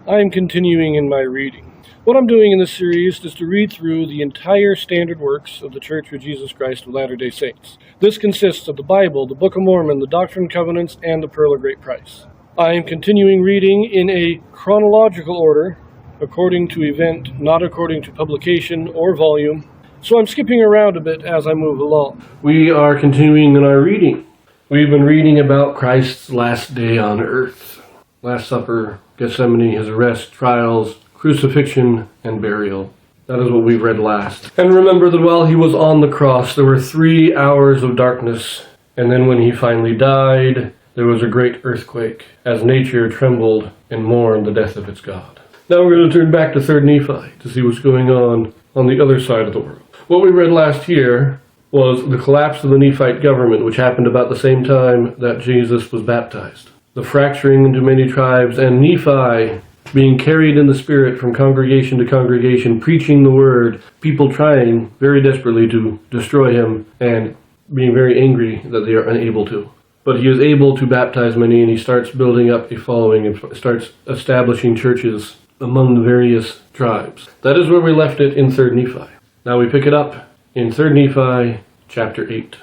I am continuing in my reading. What I'm doing in this series is to read through the entire standard works of the Church of Jesus Christ of Latter-day Saints. This consists of the Bible, the Book of Mormon, the Doctrine and Covenants, and the Pearl of Great Price. I am continuing reading in a chronological order, according to event, not according to publication or volume, so I'm skipping around a bit as I move along. We are continuing in our reading. We've been reading about Christ's last day on earth. Last Supper, Gethsemane, his arrest, trials, crucifixion, and burial. That is what we read last. And remember that while he was on the cross, there were 3 hours of darkness. And then when he finally died, there was a great earthquake, as nature trembled and mourned the death of its God. Now we're going to turn back to 3rd Nephi to see what's going on the other side of the world. What we read last year was the collapse of the Nephite government, which happened about the same time that Jesus was baptized. The fracturing into many tribes, and Nephi being carried in the Spirit from congregation to congregation, preaching the word, people trying very desperately to destroy him, and being very angry that they are unable to. But he is able to baptize many, and he starts building up a following and starts establishing churches among the various tribes. That is where we left it in 3rd Nephi. Now we pick it up in 3rd Nephi, chapter 8.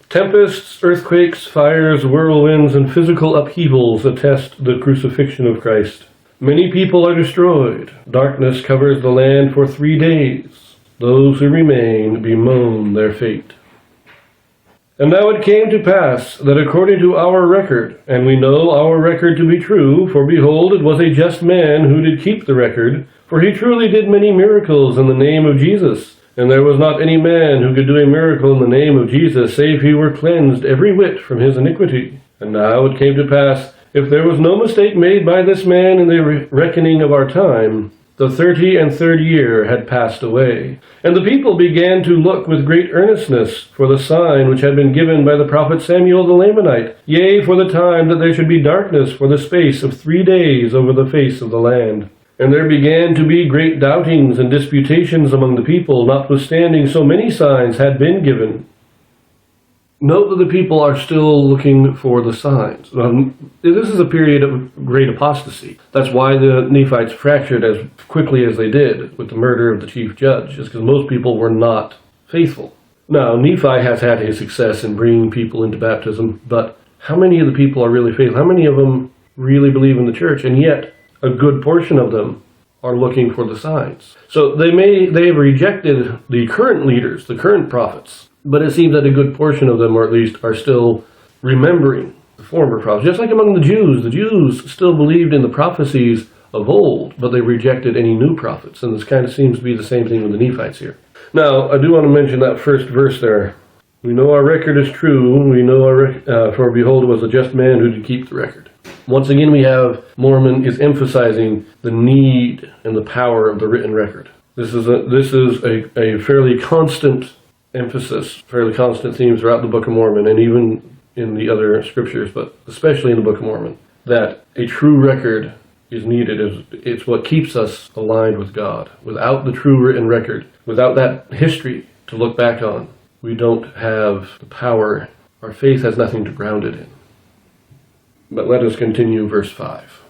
Tempests, earthquakes, fires, whirlwinds, and physical upheavals attest the crucifixion of Christ. Many people are destroyed. Darkness covers the land for 3 days. Those who remain bemoan their fate. And now it came to pass that according to our record, and we know our record to be true, for behold, it was a just man who did keep the record, for he truly did many miracles in the name of Jesus. And there was not any man who could do a miracle in the name of Jesus, save he were cleansed every whit from his iniquity. And now it came to pass, if there was no mistake made by this man in the reckoning of our time, the 33rd year had passed away. And the people began to look with great earnestness for the sign which had been given by the prophet Samuel the Lamanite, yea, for the time that there should be darkness for the space of 3 days over the face of the land. And there began to be great doubtings and disputations among the people, notwithstanding so many signs had been given. Note that the people are still looking for the signs. This is a period of great apostasy. That's why the Nephites fractured as quickly as they did with the murder of the chief judge, is because most people were not faithful. Now, Nephi has had his success in bringing people into baptism, but how many of the people are really faithful? How many of them really believe in the church? And yet, a good portion of them are looking for the signs. So they have rejected the current leaders, the current prophets, but it seems that a good portion of them, or at least, are still remembering the former prophets. Just like among the Jews still believed in the prophecies of old, but they rejected any new prophets. And this kind of seems to be the same thing with the Nephites here. Now, I do want to mention that first verse there. We know our record is true. We know for behold, it was a just man who did keep the record. Once again, we have Mormon is emphasizing the need and the power of the written record. This is a fairly constant emphasis, fairly constant theme throughout the Book of Mormon, and even in the other scriptures, but especially in the Book of Mormon, that a true record is needed. It's what keeps us aligned with God. Without the true written record, without that history to look back on, we don't have the power. Our faith has nothing to ground it in. But let us continue verse 5.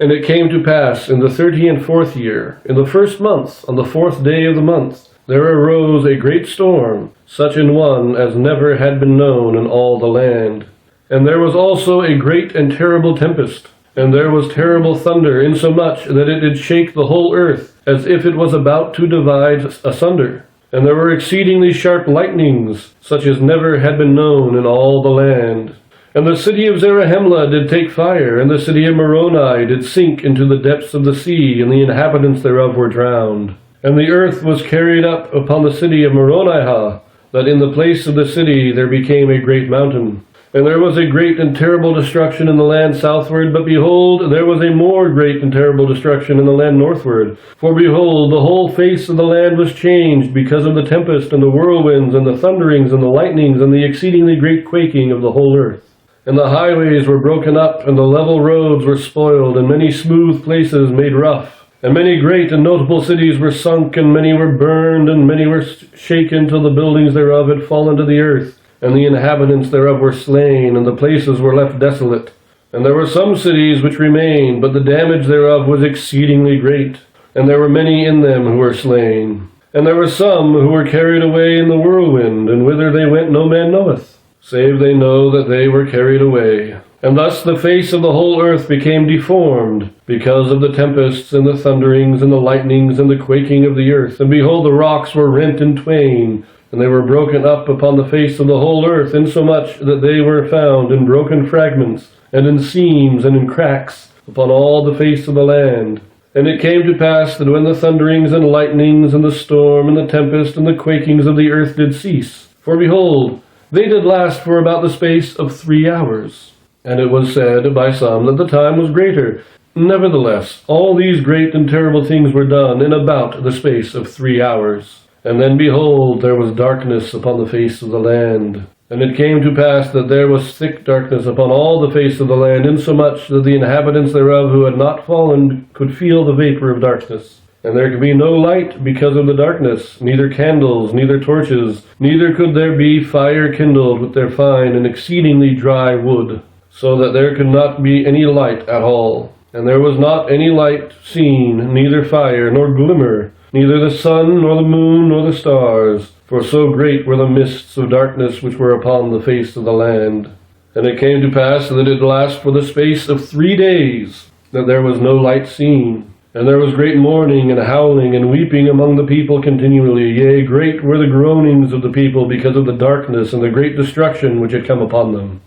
And it came to pass in the 34th year, in the 1st month, on the 4th day of the month, there arose a great storm, such an one as never had been known in all the land. And there was also a great and terrible tempest, and there was terrible thunder, insomuch that it did shake the whole earth, as if it was about to divide asunder. And there were exceedingly sharp lightnings, such as never had been known in all the land. And the city of Zarahemla did take fire, and the city of Moroni did sink into the depths of the sea, and the inhabitants thereof were drowned. And the earth was carried up upon the city of Moroni, that in the place of the city there became a great mountain. And there was a great and terrible destruction in the land southward, but behold, there was a more great and terrible destruction in the land northward. For behold, the whole face of the land was changed because of the tempest, and the whirlwinds, and the thunderings, and the lightnings, and the exceedingly great quaking of the whole earth. And the highways were broken up, and the level roads were spoiled, and many smooth places made rough. And many great and notable cities were sunk, and many were burned, and many were shaken till the buildings thereof had fallen to the earth, and the inhabitants thereof were slain, and the places were left desolate. And there were some cities which remained, but the damage thereof was exceedingly great. And there were many in them who were slain. And there were some who were carried away in the whirlwind, and whither they went no man knoweth, save they know that they were carried away. And thus the face of the whole earth became deformed, because of the tempests, and the thunderings, and the lightnings, and the quaking of the earth. And behold, the rocks were rent in twain, and they were broken up upon the face of the whole earth, insomuch that they were found in broken fragments, and in seams, and in cracks, upon all the face of the land. And it came to pass that when the thunderings, and lightnings, and the storm, and the tempest, and the quakings of the earth did cease, for behold, they did last for about the space of 3 hours. And it was said by some that the time was greater. Nevertheless, all these great and terrible things were done in about the space of 3 hours. And then behold, there was darkness upon the face of the land. And it came to pass that there was thick darkness upon all the face of the land, insomuch that the inhabitants thereof who had not fallen could feel the vapor of darkness. And there could be no light because of the darkness, neither candles, neither torches, neither could there be fire kindled with their fine and exceedingly dry wood, so that there could not be any light at all. And there was not any light seen, neither fire, nor glimmer, neither the sun, nor the moon, nor the stars, for so great were the mists of darkness which were upon the face of the land. And it came to pass that it did last for the space of 3 days, that there was no light seen. And there was great mourning, and howling, and weeping among the people continually. Yea, great were the groanings of the people because of the darkness and the great destruction which had come upon them.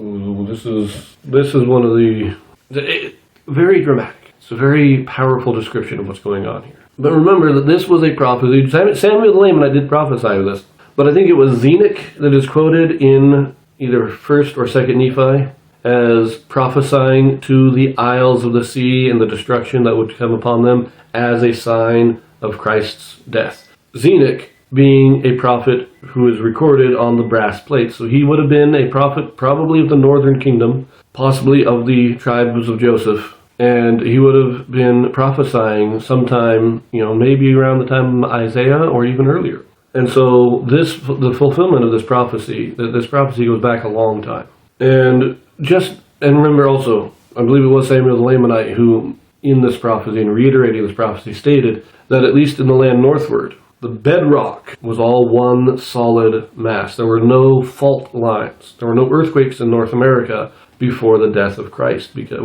Ooh, this is one of the very dramatic. It's a very powerful description of what's going on here. But remember that this was a prophecy. Samuel the Lamanite did prophesy of this, but I think it was Enoch that is quoted in either 1st or 2nd Nephi as prophesying to the isles of the sea and the destruction that would come upon them as a sign of Christ's death. Enoch being a prophet who is recorded on the brass plates. So he would have been a prophet probably of the northern kingdom, possibly of the tribes of Joseph. And he would have been prophesying sometime, maybe around the time of Isaiah or even earlier. And so the fulfillment of this prophecy goes back a long time. And remember also, I believe it was Samuel the Lamanite who, in this prophecy and reiterating this prophecy, stated that at least in the land northward, the bedrock was all one solid mass. There were no fault lines. There were no earthquakes in North America before the death of Christ. Because,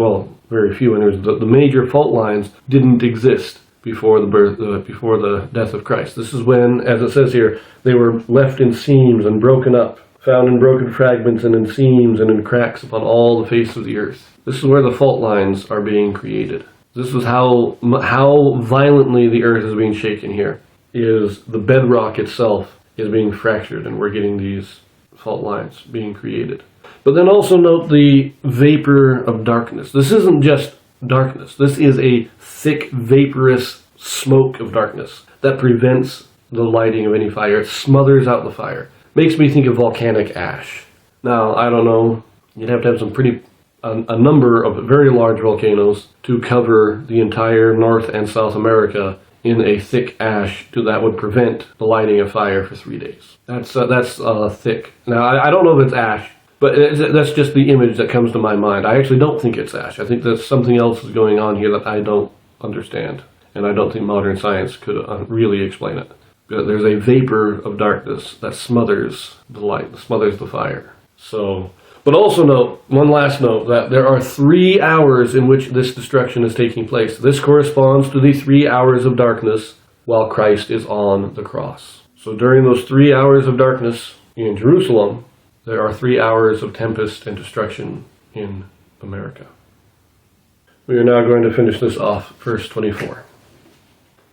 very few. And the major fault lines didn't exist before the death of Christ. This is when, as it says here, they were left in seams and broken up, found in broken fragments and in seams and in cracks upon all the face of the earth. This is where the fault lines are being created. This is how violently the earth is being shaken here. Is the bedrock itself is being fractured, and we're getting these fault lines being created. But then also note the vapor of darkness. This isn't just darkness. This is a thick, vaporous smoke of darkness that prevents the lighting of any fire. It smothers out the fire. Makes me think of volcanic ash. Now, I don't know. You'd have to have a number of very large volcanoes to cover the entire North and South America in a thick ash that would prevent the lighting of fire for 3 days. That's thick. Now, I don't know if it's ash, but that's just the image that comes to my mind. I actually don't think it's ash. I think that something else is going on here that I don't understand, and I don't think modern science could really explain it. There's a vapor of darkness that smothers the light, smothers the fire. But also note, one last note, that there are 3 hours in which this destruction is taking place. This corresponds to the 3 hours of darkness while Christ is on the cross. So during those 3 hours of darkness in Jerusalem, there are 3 hours of tempest and destruction in America. We are now going to finish this off, verse 24.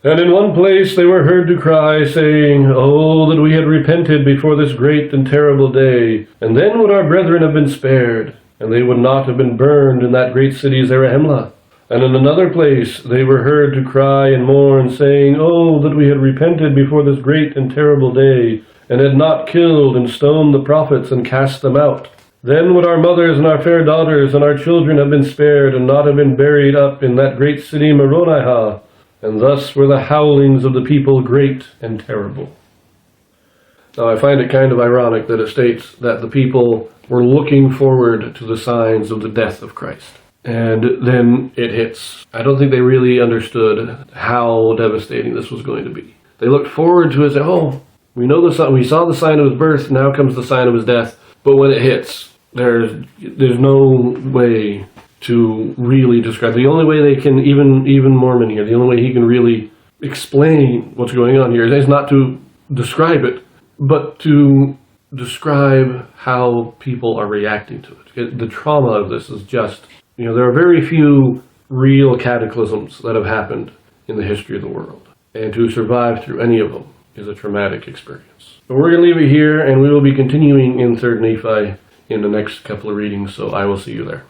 And in one place they were heard to cry, saying, Oh, that we had repented before this great and terrible day, and then would our brethren have been spared, and they would not have been burned in that great city Zarahemla. And in another place they were heard to cry and mourn, saying, Oh, that we had repented before this great and terrible day, and had not killed and stoned the prophets and cast them out. Then would our mothers and our fair daughters and our children have been spared, and not have been buried up in that great city Moronihah. And thus were the howlings of the people great and terrible. Now I find it kind of ironic that it states that the people were looking forward to the signs of the death of Christ. And then it hits. I don't think they really understood how devastating this was going to be. They looked forward to it and said, oh, we saw the sign of his birth, now comes the sign of his death. But when it hits, there's no way to really describe. The only way they can, even Mormon here, the only way he can really explain what's going on here is not to describe it, but to describe how people are reacting to it. The trauma of this is just, there are very few real cataclysms that have happened in the history of the world. And to survive through any of them is a traumatic experience. But we're going to leave it here, and we will be continuing in 3rd Nephi in the next couple of readings, so I will see you there.